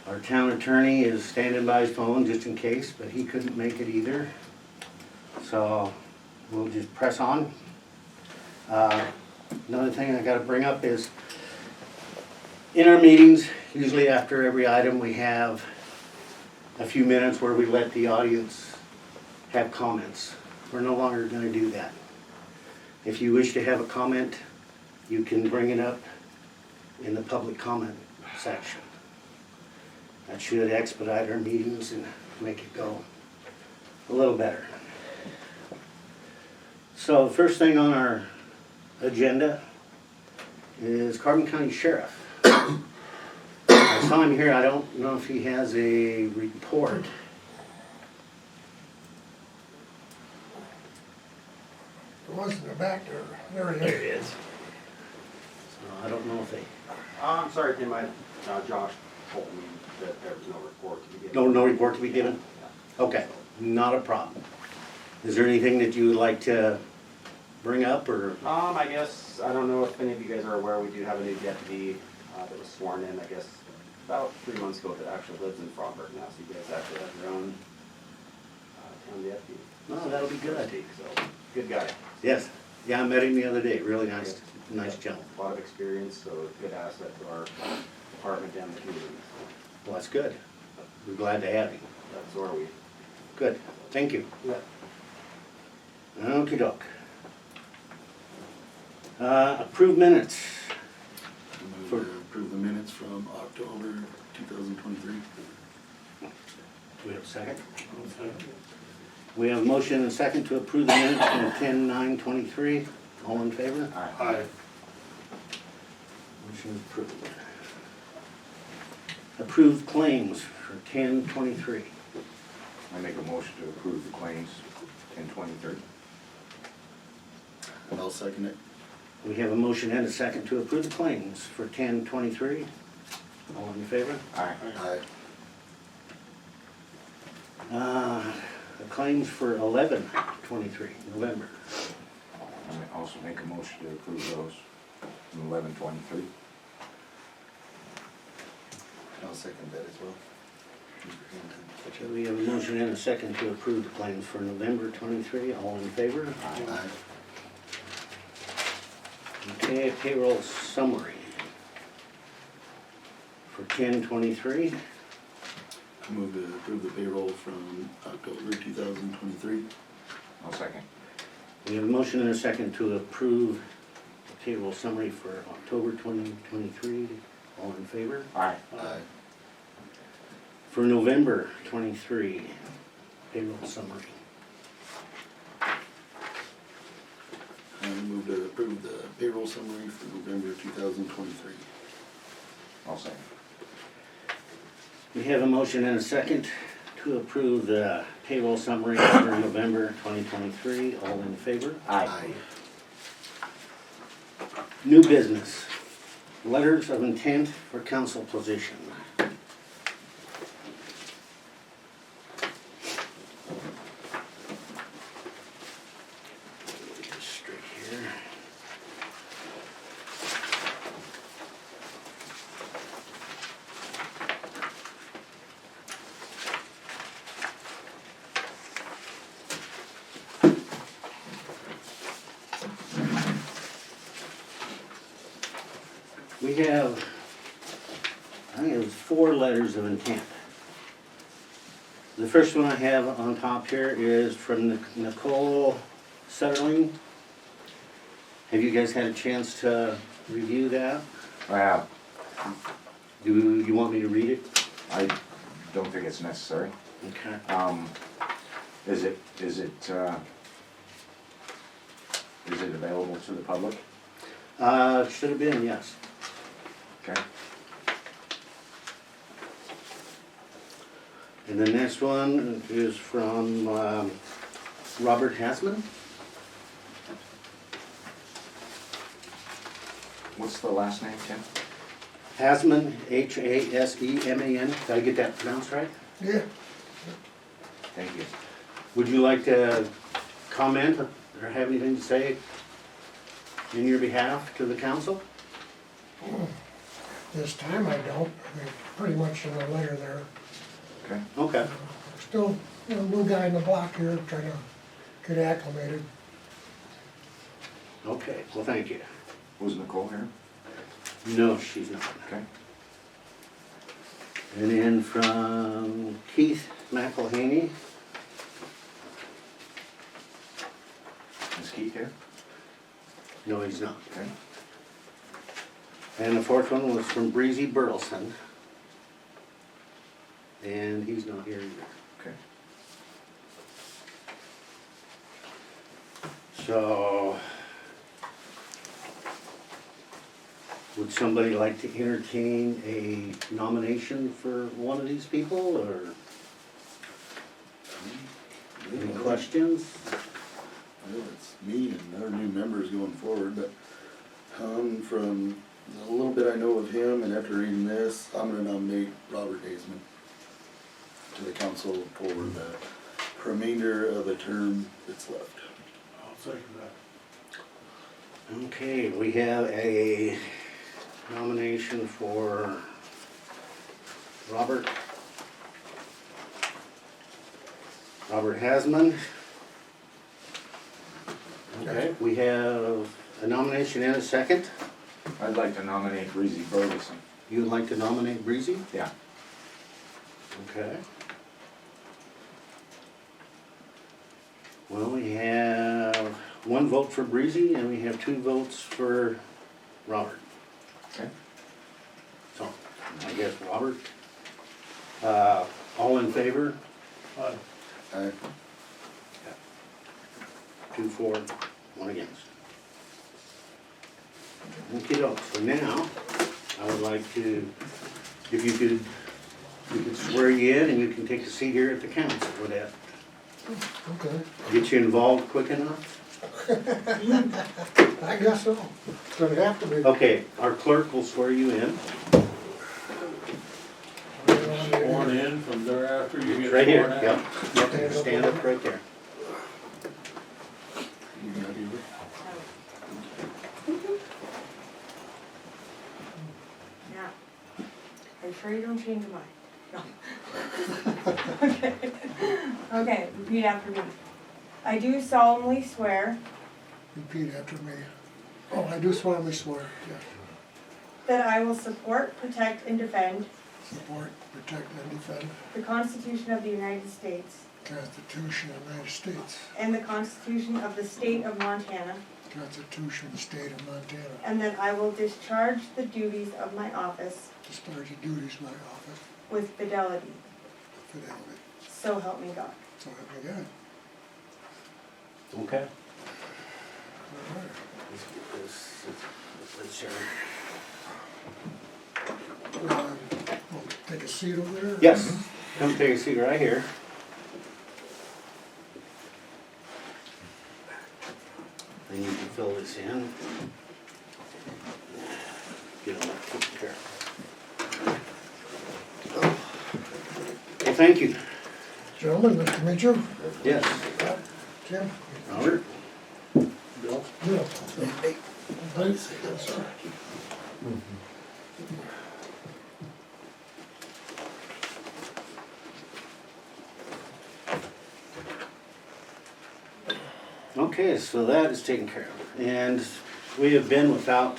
Our town attorney is standing by his phone just in case, but he couldn't make it either. So we'll just press on. Another thing I gotta bring up is in our meetings, usually after every item, we have a few minutes where we let the audience have comments. We're no longer gonna do that. If you wish to have a comment, you can bring it up in the public comment section. That should expedite our meetings and make it go a little better. So the first thing on our agenda is Carbon County Sheriff. I saw him here, I don't know if he has a report. It was in the back there. There he is. So I don't know if they, I'm sorry, Tim, Josh told me that there was no report to be given. no report to be given? Okay, not a problem. Is there anything that you would like to bring up, or? I guess, I don't know if any of you guys are aware, we do have a new deputy that was sworn in, I guess, about 3 months ago that actually lives in Fromberg now, so you guys actually have your own town deputy. Oh, that'll be good. So, good guy. Yes, yeah, I met him the other day, really nice gentleman. A lot of experience, so good asset to our department and the community. Well, that's good. We're glad to have him. That's where we. Good, thank you. Yeah. Okey doke. Approved minutes. Move to approve the minutes from October 2023. Do we have a second? We have a motion and a second to approve the minutes from 10/9/23. All in favor? Aye. Motion approved. Approved claims for 10/23. I make a motion to approve the claims, 10/23. I'll second it. We have a motion and a second to approve the claims for 10/23. All in favor? Aye. Aye. The claims for 11/23, November. I also make a motion to approve those from 11/23. I'll second that as well. So we have a motion and a second to approve the claims for November 23. All in favor? Aye. Okay, payroll summary for 10/23. Move to approve the payroll from October 2023. I'll second. We have a motion and a second to approve the payroll summary for October 2023. All in favor? Aye. Aye. For November 23, payroll summary. I move to approve the payroll summary for November 2023. I'll second. We have a motion and a second to approve the payroll summary for November 2023. All in favor? Aye. New business. Letters of intent for council position. Just straight here. We have, I think it was 4 letters of intent. The first one I have on top here is from Nicole Sutterling. Have you guys had a chance to review that? Well, Do you want me to read it? I don't think it's necessary. Okay. Is it available to the public? Should have been, yes. Okay. And the next one is from Robert Hasman. What's the last name, Tim? Hasman, H-A-S-E-M-A-N. Did I get that pronounced right? Yeah. Thank you. Would you like to comment or have anything to say in your behalf to the council? This time I don't, I mean, pretty much in the letter there. Okay. Okay, Still, you know, new guy in the block here, trying to get acclimated. okay, well, thank you. Was Nicole here? No, she's not. Okay. And then from Keith McElhaney, Is Keith here? no, he's not. Okay. And the fourth one was from Breezy Burleson. And he's not here either. Okay. So, would somebody like to entertain a nomination for one of these people, or any questions? I know it's me and our new members going forward, but from the little bit I know of him and after reading this, I'm gonna nominate Robert Daisman to the council for the remainder of the term that's left. I'll second that. Okay, we have a nomination for Robert Hasman. Okay, we have a nomination and a second. I'd like to nominate Breezy Burleson. You would like to nominate Breezy? Yeah. Okay. Well, we have one vote for Breezy and we have 2 votes for Robert. Okay. So, I guess Robert. All in favor? I 2 for, 1 against. Okay, so now, I would like to, if you could, we could swear you in and you can take a seat here at the council. Would that Okay, get you involved quick enough? I guess so. It's gonna have to be. Okay, our clerk will swear you in. Sworn in from thereafter you get Right here, sworn out. yep. Yep, stand up right there. you gonna do it? Yeah. Are you sure you don't change your mind? No. Okay. Okay, repeat after me. I do solemnly swear Repeat after me. Oh, I do solemnly swear, yes. that I will support, protect, and defend Support, protect, and defend the Constitution of the United States the Constitution of the United States, and the Constitution of the State of Montana, the Constitution of the State of Montana, and that I will discharge the duties of my office discharge the duties of my office with fidelity. with fidelity. So help me God. So help me God. Okay. All right. Let's get this, let's share. We'll take a seat over there? Yes, come take a seat right here. And you can fill this in. Get all that taken care of. Well, thank you. Gentlemen, nice to meet you. Yes. Tim? Robert? Bill? Bill. Hey. Thanks. Yes, sir. Okay, so that is taken care of. And we have been without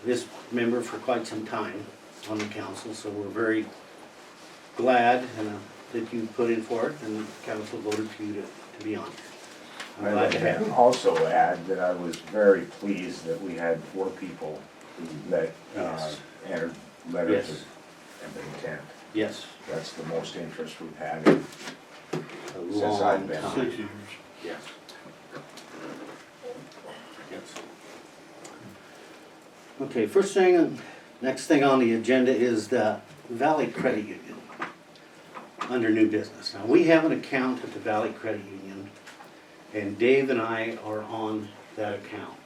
this member for quite some time on the council, so we're very glad that you put in for it and the council voted for you to be on. I'm I'd glad like to have to you. also add that I was very pleased that we had 4 people that Yes. entered letters Yes. of intent. Yes, That's the most interest we've had in a Since I've long been. time. 6 years. Yes. Yes. Okay, first thing, next thing on the agenda is the Valley Credit Union under new business. Now, we have an account at the Valley Credit Union, and Dave and I are on that account.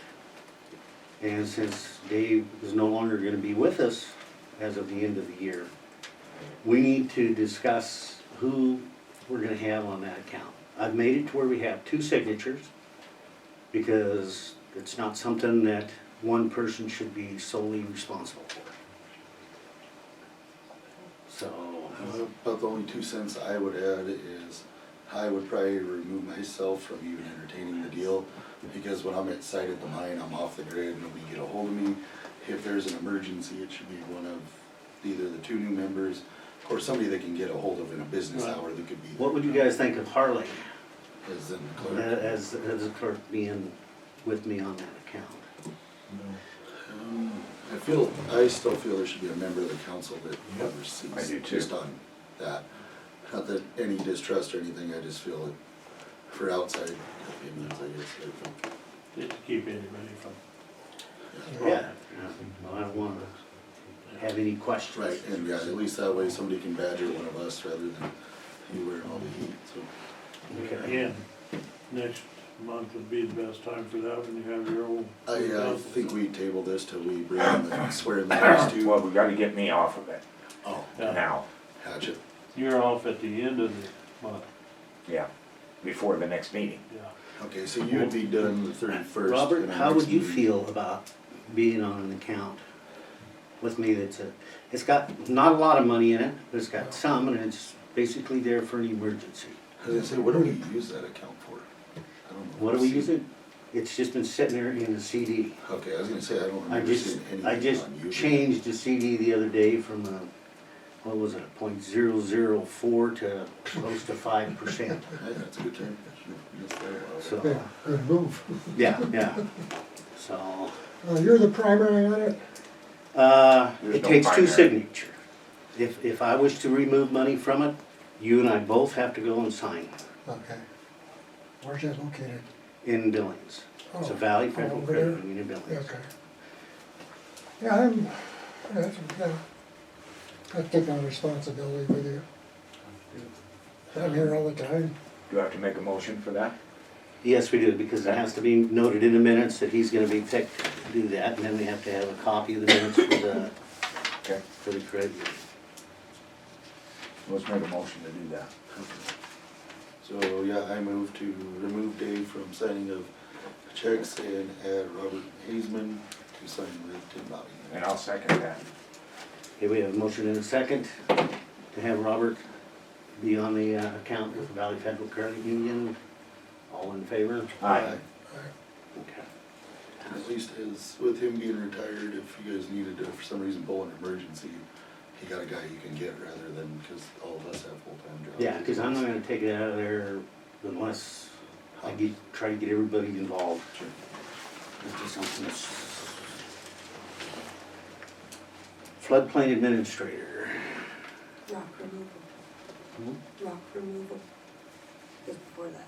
And since Dave is no longer gonna be with us as of the end of the year, we need to discuss who we're gonna have on that account. I've made it to where we have 2 signatures, because it's not something that one person should be solely responsible for. So, About the only 2 cents I would add is I would probably remove myself from even entertaining the deal, because when I'm at site at the mine, I'm off the grid, nobody can get a hold of me. If there's an emergency, it should be one of either the 2 new members or somebody they can get a hold of in a business Right. hour that could be. what would you guys think of Harley As in the clerk. as a clerk being with me on that account? I still feel there should be a member of the council that oversees. I do too. Just on that. Not that any distrust or anything, I just feel that for outside opinions, I guess. Just to keep anybody from. Yeah. Well, I don't wanna have any questions. Right, and yeah, at least that way somebody can badger one of us rather than you wearing all the heat, so. Okay. Again, next month would be the best time for that when you have your own. I think we table this till we bring in the swear in the next 2. Well, we gotta get me off of it Oh, Yeah. now, gotcha. You're off at the end of the month, yeah, before the next meeting. yeah. Okay, so you would be done the 31st. Robert, and our how next would you meeting- feel about being on an account with me it's got not a lot of money in it, but it's got some, and it's basically there for an emergency. I was gonna say, what do we use that account for? I don't know. What do we use it? It's just been sitting there in a CD. Okay, I was gonna say, I don't I remember just, seeing anything I on just YouTube. changed the CD the other day from what was it, .004 to close to 5%. Hey, that's a good term. Missed that a while. So, Yeah, good move. yeah. So, You're the primary on it? There's it no takes 2 primary. signatures. If I wish to remove money from it, you and I both have to go and sign Okay. Where's that located? in Billings. It's a Oh, Valley Federal over Credit there? Union in Billings. Okay. Yeah, yeah. I take on responsibility with you. I'm here all the time. Do you have to make a motion for that? Yes, we do, because it has to be noted in the minutes that he's gonna be picked to do that, and then we have to have a copy of the minutes Okay, for the credit union. let's make a motion to do that. So, yeah, I move to remove Dave from signing of checks and add Robert Hazeman to sign with Tim Bobby. And I'll second that. Okay, we have a motion and a second to have Robert be on the account with the Valley Federal Credit Union. All in favor? Aye. Okay. At least as, with him being retired, if you guys needed to, for some reason, pull an emergency, he got a guy you can get rather than, because all of us have full-time jobs. Yeah, because I'm not gonna take it out of there unless I try to get everybody involved. Sure. This is something that's floodplain administrator. Rock removal. Rock removal. Just before that.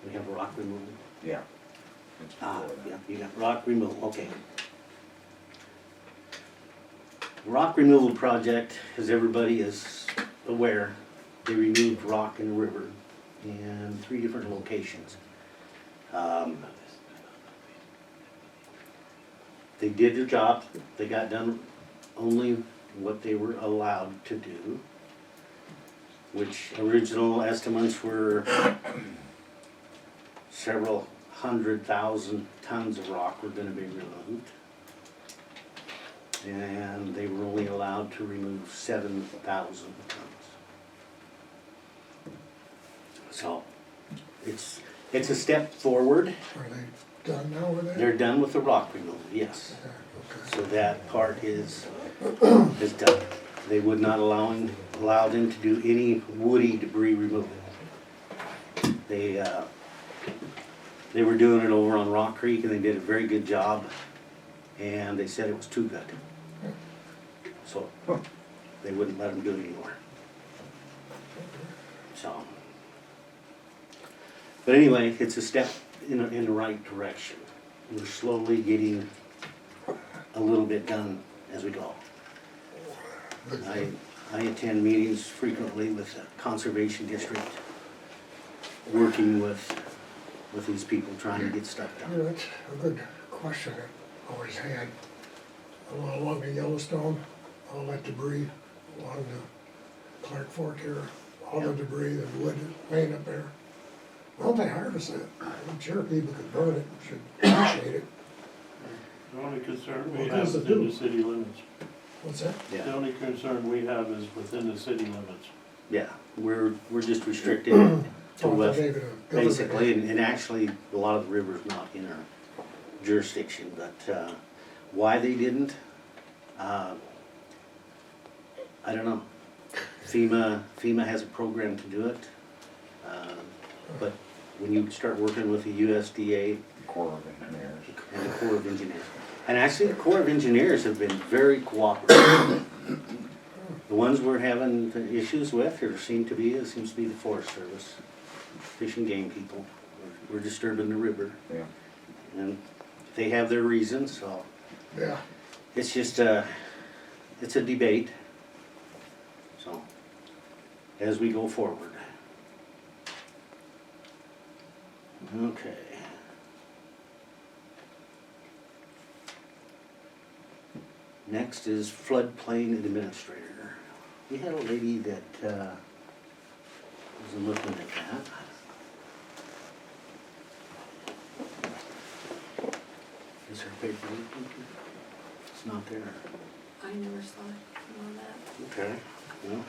We have rock removal. Yeah. It's Ah, before that. yeah, you got rock removal, okay. Rock removal project, as everybody is aware, they removed rock in the river in 3 different locations. They did their job, they got done only what they were allowed to do, which original estimates were several 100,000 tons of rock were gonna be removed. And they were only allowed to remove 7,000 tons. So, it's a step forward. Are they done now with that? They're done with the rock removal, yes. Yeah, okay. So that part is done. They would not allow them to do any woody debris removal. They were doing it over on Rock Creek and they did a very good job. And they said it was too good. So they wouldn't let them do it anymore. So. But anyway, it's a step in the right direction. We're slowly getting a little bit done as we go. I attend meetings frequently with the Conservation District, working with these people, trying to get stuff You done. know, it's a good question I always had. Along the Yellowstone, all that debris along the Clark Fork here, all the debris, the wood laying up there. Why don't they harvest it? I'm sure people could burn it, should appreciate it. The only concern we Well, have who's the is in two? the city limits. What's that? Yeah, The only concern we have is within the city limits. yeah, we're just restricted to Oh, west, they gave it a government basically, aid. and actually, a lot of the river's not in our jurisdiction, but, why they didn't, I don't know. FEMA has a program to do it, but when you start working with the USDA Corps of Engineers. and the Corps of Engineers, and actually, the Corps of Engineers have been very cooperative. The ones we're having issues with, or seems to be the Forest Service, Fish and Game people. We're disturbing the river, Yeah. and they have their reasons, so Yeah, it's just it's a debate. So, as we go forward. Okay. Next is floodplain administrator. We had a lady that was looking at that. Is her paperwork? It's not there. I never saw it on that. Okay, well,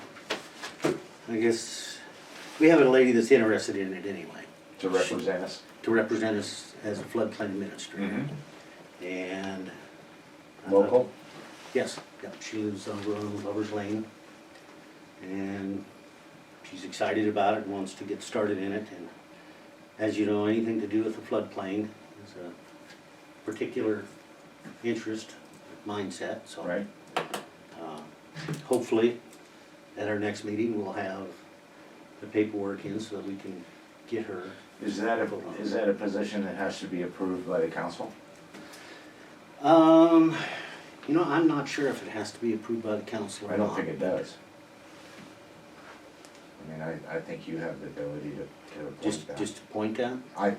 I guess we have a lady that's interested in it anyway, To represent us. to represent us as a floodplain administrator. Mhm. And. Local? Yes, yep, she lives over on Lover's Lane. And she's excited about it and wants to get started in it. And as you know, anything to do with the floodplain is a particular interest, mindset, so. Right? Hopefully, at our next meeting, we'll have the paperwork in so that we can get her. Is that a position that has to be approved by the council? You know, I'm not sure if it has to be approved by the council or I not. don't think it does. I mean, I think you have the ability to appoint that. Just to point that? I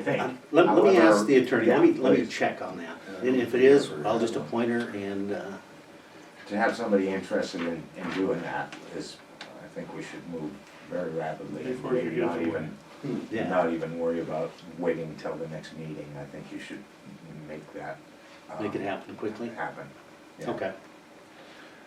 think. Let me However, ask the attorney, yeah, let me please. check on that. And if it is, I'll just appoint her and, To have somebody interested in doing that is, I think we should move very rapidly. and Before she maybe gets not away. even, yeah. not even worry about waiting until the next meeting. I think you should make that. Make it happen quickly? Happen. Yeah. Okay,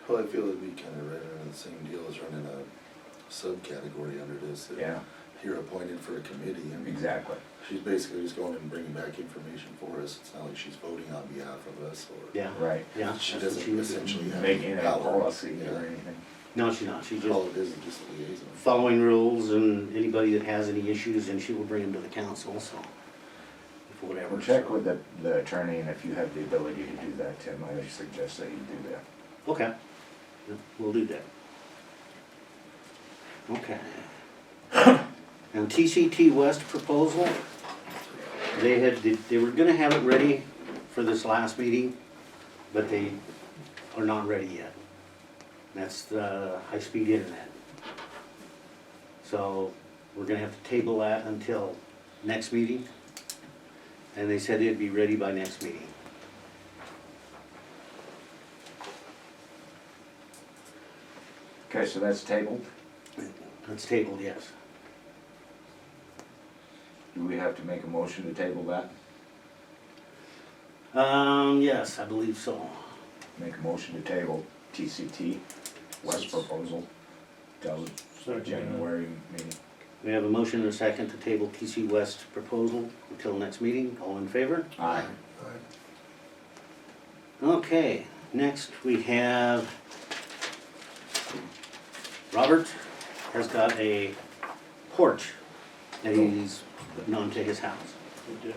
Well, I feel it'd be kinda right around the same deal as running a subcategory under this. If Yeah, You're appointed for a committee, I mean, exactly. she's basically just going and bringing back information for us. It's not like she's voting on behalf of us or. yeah, Right. yeah. She that's what doesn't she was essentially doing. have. Making a power. policy Yeah. or anything. No, she's not, she's All just it is just a liaison. following rules, and anybody that has any issues, and she will bring them to the council, so. For whatever. Well, check with the attorney, and if you have the ability to do that, Tim, I would suggest that you do that. Okay, yeah, we'll do that. Okay. And TCT West proposal, they were gonna have it ready for this last meeting, but they are not ready yet. That's the high-speed internet. So, we're gonna have to table that until next meeting, and they said it'd be ready by next meeting. Okay, so that's tabled. It's tabled, yes. Do we have to make a motion to table that? Yes, I believe so. Make a motion to table TCT, West proposal, till Second. January meeting. We have a motion and a second to table TC West proposal until next meeting. All in favor? Aye. Okay, next we have Robert has got a porch that he's putting onto his house. Good day.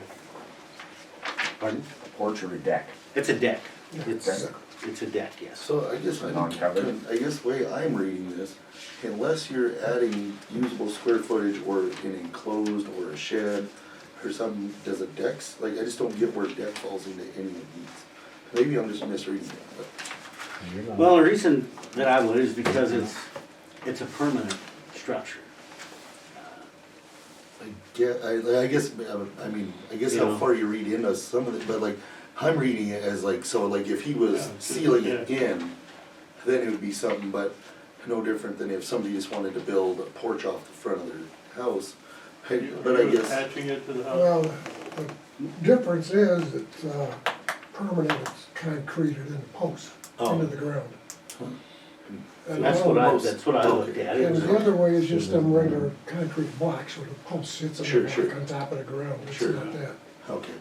Pardon? A porch or a deck? It's a deck. Yeah, It's a deck, yes. So I guess Non-covered? I guess the way I'm reading this, unless you're adding usable square footage or an enclosed or a shed or something, does a deck's, like, I just don't get where deck falls into any of these. Maybe I'm just misreading it, but. Well, the reason that I would is because it's a permanent structure. I guess, I mean, I guess how Yeah. far you read into some of it, but like, I'm reading it as like, so like if he was Yeah, it's just- sealing it yeah. in, then it would be something, but no different than if somebody just wanted to build a porch off the front of their house. But I Are you guess, attaching it to the house? Well, the difference is it's permanent, it's concreted in posts Oh. into the ground. And That's the what other- that's what I looked at. It And was- the other way is just them regular concrete blocks where the post sits on Sure, the sure. block on top of the ground, it's Sure. not that. Okay,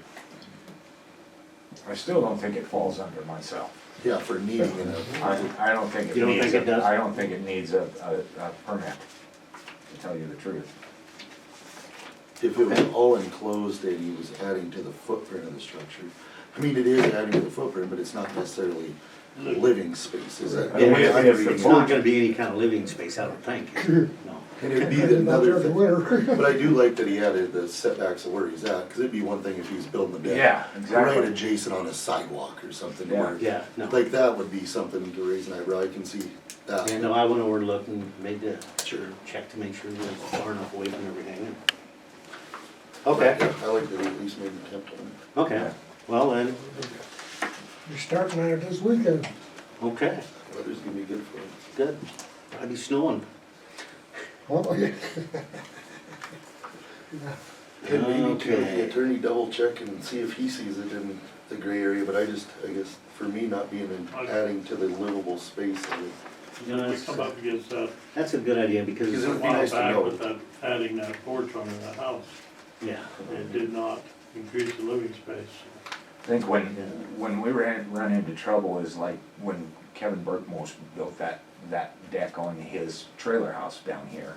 I still don't think it falls under myself. yeah, for needing it. I don't think it You don't needs, think it does? I don't think it needs a permit, to tell you the truth. If it was all enclosed and he was adding to the footprint of the structure, I mean, it is adding to the footprint, but it's not necessarily living space, is that? Yeah, the way if- I'm if reading It's it? not gonna be any kind of living space, I don't think. No. And it'd be I did not another during the thing, winter. but I do like that he added the setbacks of where he's at, cause it'd be one thing if he was building the deck. Yeah, exactly. Right adjacent on a sidewalk or something, Yeah. where, Yeah, no. like that would be something to raise an eyebrow, I can see that. Yeah, no, I went over and looked and made the Sure. check to make sure there was far enough away from everything. Okay, Yeah, I like that he at least made an attempt on it. okay, well then, You're starting on it this weekend. okay, Weather's gonna be good for it. good. I'd be snowing. Oh, yeah. And maybe to the Okay. attorney double check and see if he sees it in the gray area, but I guess for me not being adding to the livable space of it. You know, We come up against that that's a good idea because, Because it a would be while nice to back know. with that, adding that porch onto the house. yeah, It did not increase the living space. I think when we ran into trouble is like when Kevin Burkmos built that deck on his trailer house down here.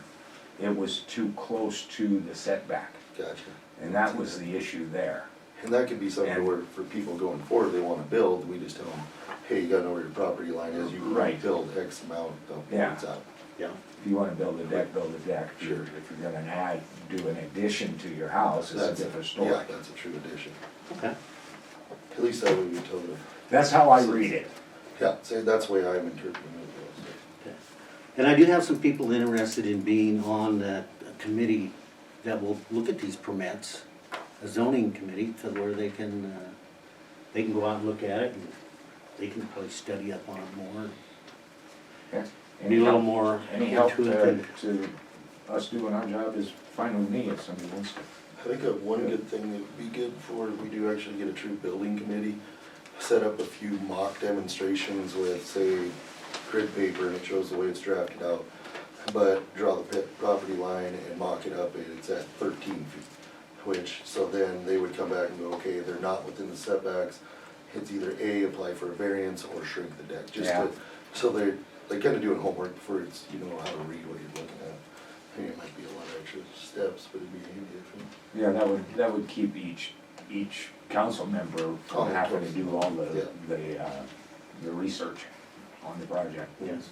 It was too close to the setback, Gotcha. and that was the issue there. And that could be something And- where, for people going forward, they wanna build, we just tell them, hey, you gotta know where your property line is, you Right. build X amount, of Yeah. what's out. yeah, If you wanna build a deck, build a deck. Sure. If you're gonna do an addition to your house, it's a That's different Yeah, story. that's a true addition. okay. At least that would be told them. That's how I read it. Yeah, say, that's the way I'm interpreting it as well, Okay. And I do have some people interested in being on that committee that will look at these permits, a zoning committee, to where they can go out and look at it, and they can probably study up on it more, Yeah. be a little more Any help into it to than, us doing our job is fine with me if somebody wants to. I think one good thing that would be good for, we do actually get a true building committee, set up a few mock demonstrations with, say, grid paper, and it shows the way it's drafted out, but draw the property line and mock it up, and it's at 13 feet, which, so then they would come back and go, okay, they're not within the setbacks, it's either A, apply for a variance, or shrink the deck, just Yeah. to, so they're kind of doing homework before it's, you know how to read what you're looking at. I mean, it might be a lot of extra steps, but it'd be handy if you. Yeah, that would keep each council member from having to do all the research on the project. yes.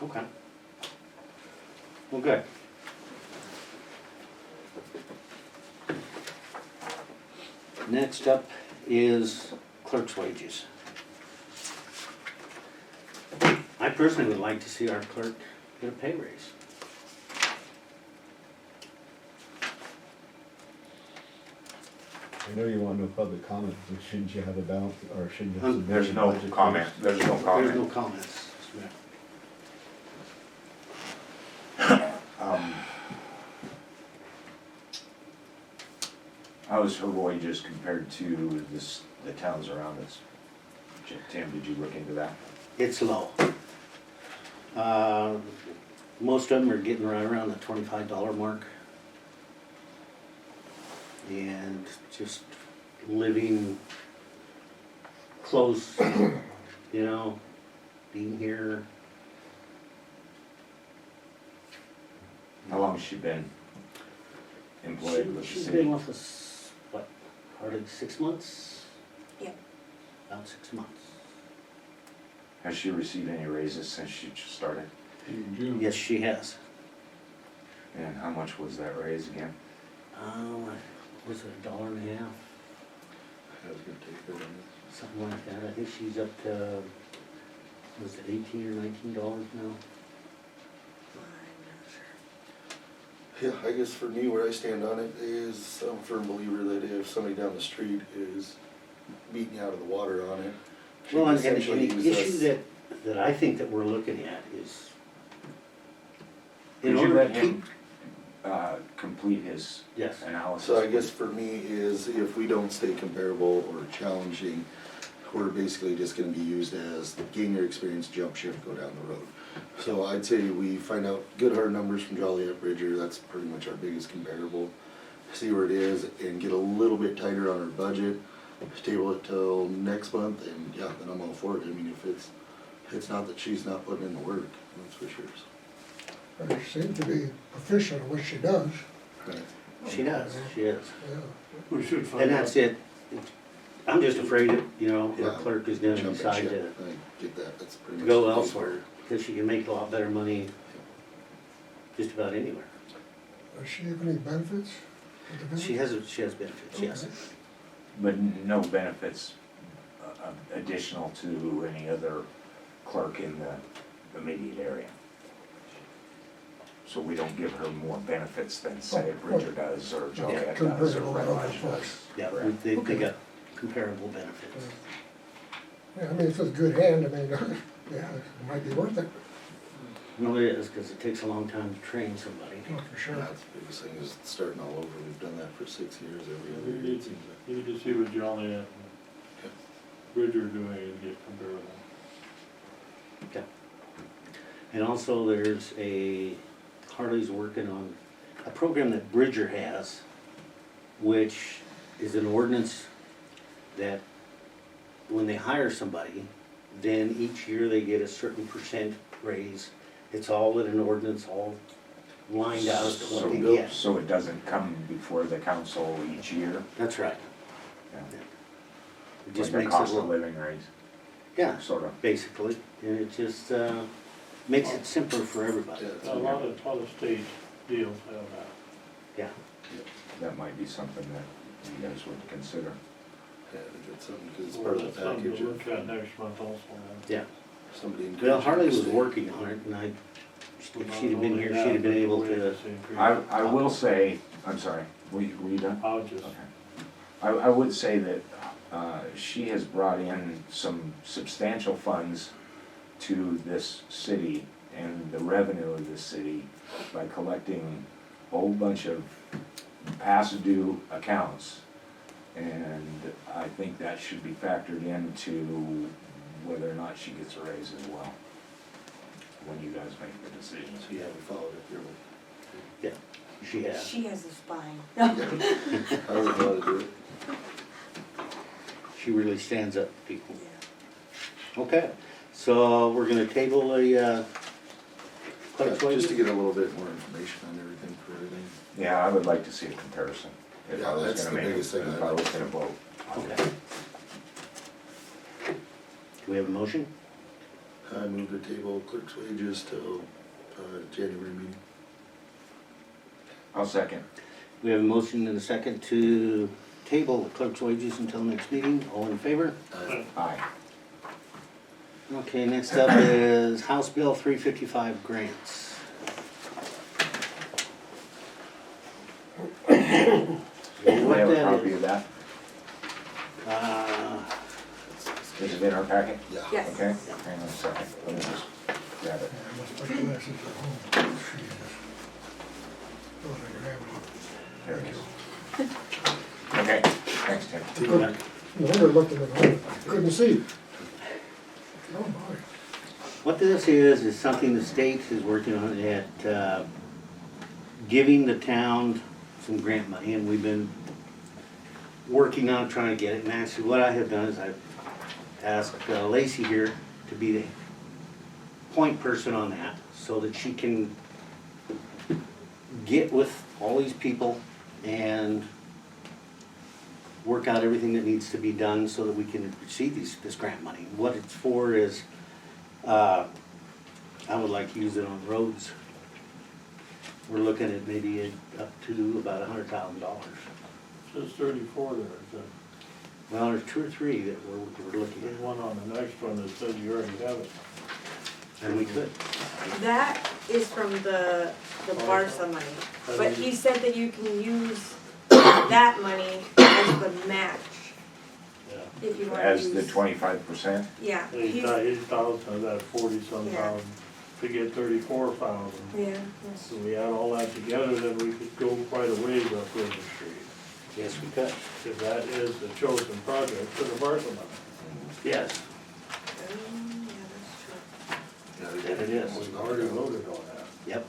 Okay. Well, good. Next up is clerk's wages. I personally would like to see our clerk get a pay raise. I know you want no public comment, but shouldn't you have a balance, or shouldn't you have some? There's no budget comment, first? there's no There's no comment. comments. How is her wages compared to the towns around us? Tim, did you look into that? It's low. Most of them are getting right around the $25 mark. And just living close, you know, being here. How long has she been employed with the She's city? been with us, what, hardly 6 months? Yep. About 6 months. Has she received any raises since she just started? In June. Yes, she has. And how much was that raise again? Was it $1.50? I was gonna take her on this. Something like that. I think she's up to, was it $18 or $19 now? Yeah, I guess for me, where I stand on it is, I'm a firm believer that if somebody down the street is beating you out of the water on it, she Well, and essentially the use issue us. that I think that we're looking at is, Could in you order let to him, complete his Yes. analysis. So I guess for me is if we don't stay comparable or challenging, we're basically just gonna be used as gain your experience, jump ship, go down the road. So I'd say we find out good hard numbers from Joliet Bridger, that's pretty much our biggest comparable. See where it is and get a little bit tighter on our budget, table it till next month, and yeah, then I'm all for it. I mean, if it's not that she's not putting in the work, that's for sure. And she seems to be proficient at what she does, Right. She does, she is. yeah. We should find out. And that's it. I'm just afraid that, you know, our Yeah. clerk is gonna Jump decide ship. to I get that, that's pretty much. go the elsewhere, because she can make a lot better money just about anywhere. Does she have any benefits? with the She village? has benefits, yes. Okay. But no benefits additional to any other clerk in the immediate area. So we don't give her more benefits than, say, Bridger does, or Joliet does, or Comparable Red to Lodge other does. folks. Yeah, Correct. they Okay. got comparable benefits. Yeah, I mean, if it's a good hand, I mean, yeah, it might be worth it, No, it is, because it takes a long time to train somebody. oh, for sure. That's the biggest thing is starting all over. We've done that for 6 years every You other year. need it seems like. you need to see what Joliet and Bridger are doing and get comparable. Okay. And also, there's Harley's working on a program that Bridger has, which is an ordinance that when they hire somebody, then each year they get a certain percent raise. It's all in an ordinance, all lined out as to what they get. So it doesn't come before the council each year? That's right. Yeah. It just Like a makes it a cost of little, living raise, yeah, sort of. basically, and it just, makes it simpler for everybody. Yeah, it's A lot of state deals have that. Yeah, That might be something that you guys would consider. Yeah, I think it's something, because it's Well, part of that's the something package to of look at next month also, man. yeah. somebody. Well, encouraging Harley to was stay. working on it, and if Not she'd have been only here, that, she'd have been but the able to, wages increase. I will say, I'm sorry, were you done? I'll just, Okay. I would say that she has brought in some substantial funds to this city and the revenue of this city by collecting a whole bunch of past due accounts. And I think that should be factored into whether or not she gets a raise as well, when you guys make the decisions. So yeah, we followed it here. yeah, she has. She has a spine. I would want to do it. She really stands up to people. Okay, so we're gonna table the, clerk's Yeah, wages? just to get a little bit more information on everything for everything. Yeah, I would like to see a comparison. If Yeah, I was that's gonna the make, biggest thing if I'd I was like. gonna vote. Okay. Do we have a motion? I move the table clerk's wages till January meeting. I'll second. We have a motion and a second to table the clerk's wages until next meeting. All in favor? Aye. Okay, next up is House Bill 355 grants. Do What we have a that copy is? of that? Is it in our packet? Yeah. Yes. Okay, hang on a second, let me just grab it. Yeah, I must put glasses at home. Jesus. Oh, I can have it. There it is. Okay, thanks, Tim. No wonder I looked at it, I couldn't see. Oh, my. What this is something the state is working on at giving the town some grant money, and we've been working on trying to get it. And actually, what I have done is I've asked Lacey here to be the point person on that, so that she can get with all these people and work out everything that needs to be done so that we can receive this grant money. What it's for is, I would like to use it on roads. We're looking at maybe up to about $100,000. says 34 there, is that? Well, there's 2 or 3 that we're looking There's at, one on the next one that says you already have it. and we could. That is from the Barca money, but he said that you can use that money as the match, Yeah. if you wanna As the use. 25%? Yeah, 8,000 of that 40-some Yeah. thousand. to get 34,000. Yeah, yes. So we add all that together, then we could go quite a ways up River Street. Yes, we could. If that is the chosen project for the Bartlett money. Yes, Yeah, that's true. that it is. We've already voted on that. Yep,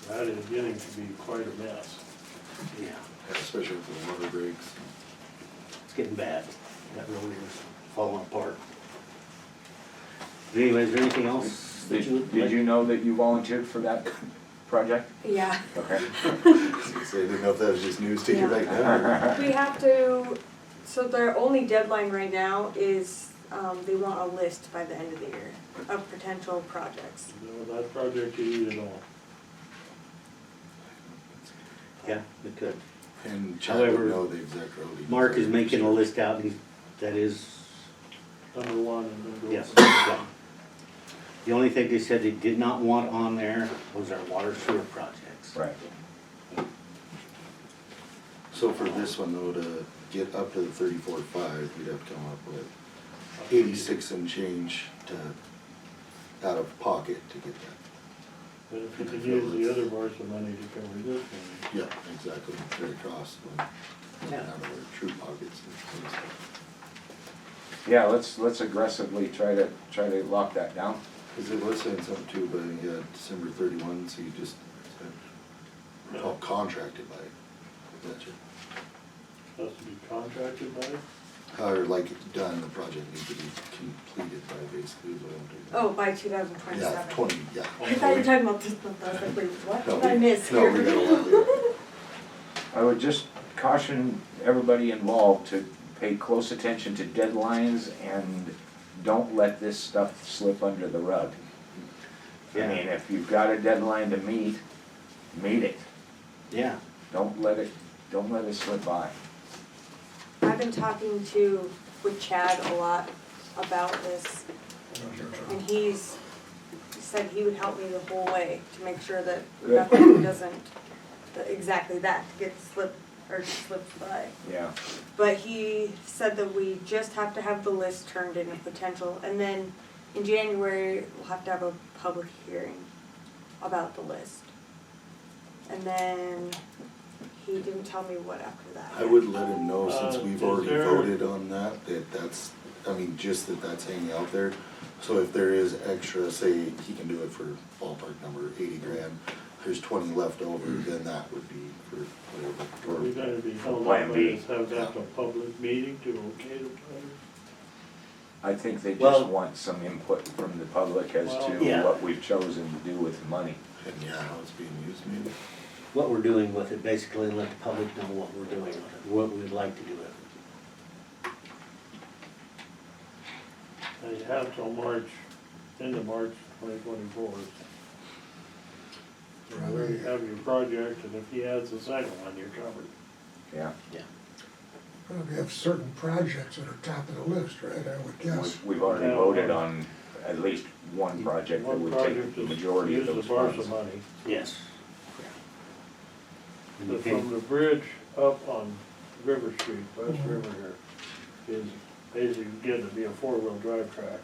That is getting to be quite a mess. yeah, Especially with the water breaks. it's getting bad. That road is falling apart. Anyway, is there anything else that you would Did like? you know that you volunteered for that project? Yeah, Okay. So I didn't know if that was just news to you right now. we have to, so their only deadline right now is, they want a list by the end of the year of potential projects. You know, that project you need it all. Yeah, we could. And Chad However, would know the exact road. he Mark is was making a list out, and that is, Number one and then go. yes. Yeah. The only thing they said they did not want on there was our water sewer projects. Right. So for this one though, to get up to the 34.5, we'd have to come up with 86 and change to, out of pocket to get that. But if you could use the other parts of money to cover this one. Yeah, exactly, very cross, Yeah. out of our true pockets and stuff. Yeah, let's aggressively try to lock that down. Cause it was saying something too, but you had December 31, so you just said, all contracted by it. Gotcha. Has to be contracted by it? Or like done, the project needs to be completed by basically is what I'm doing. Oh, by two thousand Yeah, twenty-seven. 20, yeah. I thought you were talking about this month, I was like, wait, what No, did I miss No, here? we got a lot there. I would just caution everybody involved to pay close attention to deadlines and don't let this stuff slip under the rug. I Yeah. mean, if you've got a deadline to meet it. Yeah, Don't let it slip by. I've been talking with Chad a lot about this, and he said he would help me the whole way to make sure that Good. nothing doesn't, exactly that, gets slipped by. Yeah. But he said that we just have to have the list turned in of potential, and then in January, we'll have to have a public hearing about the list. And then he didn't tell me what after that. I would let him know, since we've Is already there- voted on that, that's, I mean, just that's hanging out there. So if there is extra, say he can do it for ballpark number 80 grand, there's 20 left over, then that would be for Are we whatever. gonna be held Plan up by B. this, have that a public meeting to okay the project? I think they just Well- want some input from the public as Well, to yeah. what we've chosen to do with the money. And yeah, how it's being used maybe. what we're doing with it, basically let the public know what we're doing with it, what we'd like to do with it. And you have till March, end of March 2024. So you already have your project, and if he adds a second one, you're covered. Yeah. Well, we have certain projects that are top of the list, right, I would guess. We've already Yeah. voted on at least one project that One would take project the is majority of use those the Barca funds. money. Yes. And But okay. from the bridge up on River Street, West River here, is basically getting to be a four-wheel drive track.